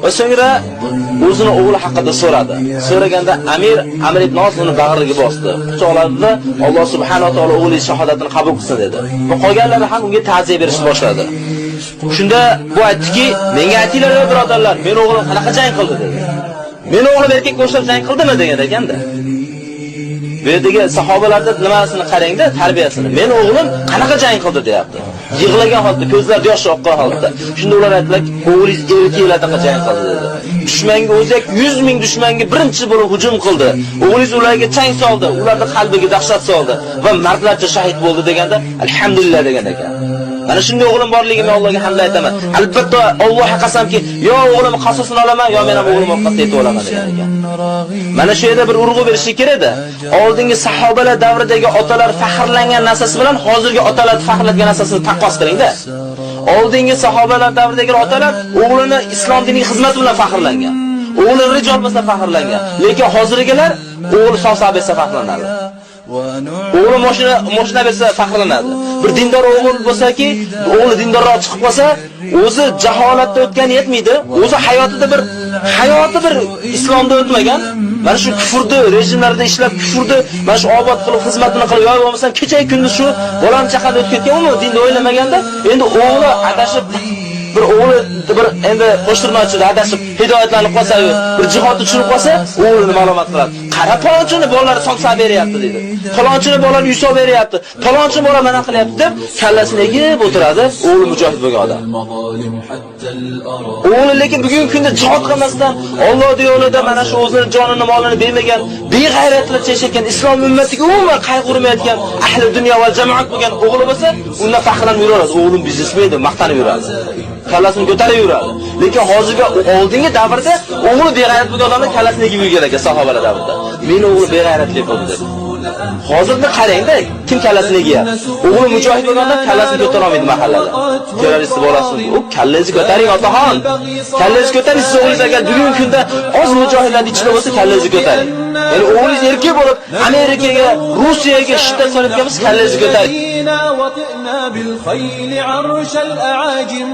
Va so'ngra o'zini o'g'li haqida so'radi. So'raganda Amir ibn Os uni bag'riga bosdi. Quchoqladi, Alloh subhanahu va taolo o'g'li shahodatini qabul qilsin dedi. Va qolganlari ham unga ta'ziya berishni boshladi. Shunda bu aytdiki, menga aytinglar birodarlar, men o'g'lim qanaqa jang qildi dedi. Men o'g'lim erkak qo'shilib jang qildimi degan ekanda. Bu yerdagi sahobalarda nimasini qarangda, tarbiyasini. Men o'g'lim qanaqa jang qildi deyapti. Yig'lagan holda, ko'zlarida yosh oqqan holda. Shunda ular aytdilar, o'g'lingiz erkaklarga jang qildi dedi. Dushmanga o'zi 100 ming dushmanga birinchi bo'lib hujum qildi. O'g'lingiz ularga chang soldi, ularning qalbiga dahshat soldi va mardlarcha shahid bo'ldi deganda, alhamdulillah degan ekan. Mana shunday o'g'lim borligimni Allohga hamd aytaman. Albatta Allohga qasamki, yo o'g'lim qasosini olaman, yo men ham o'g'lim ovqatga yetib olaman degan ekan. Mana shu yerda bir urg'u berish kerak-da. Oldingi sahobalar davridagi otalar faxrlangan narsasi bilan hozirgi otalar faxrlangan narsasini taqqos qiling-da. Oldingi sahobalar davridagi otalar o'g'lini islom dinining xizmati bilan faxrlangan. O'g'li rijol bo'lsa faxrlangan. Lekin hozirgilar o'g'li sovsa bersa faxrlanadi. O'g'li mashina bersa faxrlanadi. Bir dindor o'g'il bo'lsa-ki, o'g'li dindorroq chiqib qolsa, o'zi jaholatda o'tgan yetmaydi. O'zi hayoti bir islomda o'tmagan. Mana shu kufrni rejimlarda ishlab kufrni mana shu obod qilib xizmatini qilib yo'q bo'lmasa kecha kunduz shu bolam chaqada o'tib ketgan, uni dinni o'ylamaganda, endi o'g'li adashib bir o'g'li bir endi qo'shtirnochida adashib hidoyatlanib qolsa, bir jihodni tushirib qolsa, o'g'lini ma'lumot qiladi. Qara palonchini bolalar somsa beryapti deydi. Palonchini bolalar uyso beryapti. Palonchi bola mana qilyapti deb kallasini egib o'tiradi, o'g'li mujohid bo'lgan odam. O'g'li lekin bugungi kunda jihod qilmasdan Alloh yo'lida mana shu o'zining jonini, molini bermagan, beg'ayratlarcha yashayotgan islom ummatiga umuman qayg'urmayotgan ahli dunyo va jamoat bo'lgan o'g'li bo'lsa, undan faxrlanib yuradi. O'g'lim biznesmen deb maqtanib yuradi. Kallasini ko'tarib yuradi. Lekin hozirgi oldingi davrda o'g'li beg'ayrat bo'lgan odamlar kallasini egib yurgan ekan sahobalar davrida. Meni o'g'li beg'ayratli bo'ldi deb. Hozirda qarangda, kim kallasini egiyapti? O'g'li mujohid bo'lganda kallasini ko'tara olmaydi mahallada. Terrorist bolasi, u kallangizni ko'taring otaxon. Kallangizni ko'taring, siz o'g'lingiz agar bugungi kunda oz mujohidlar ichida bo'lsa kallangizni ko'taring. Ya'ni o'g'lingiz erkak bo'lib Amerikaga, Rossiyaga shiddat solayotgan bo'lsa kallangizni ko'taring. بالخيل عرش الأعاجم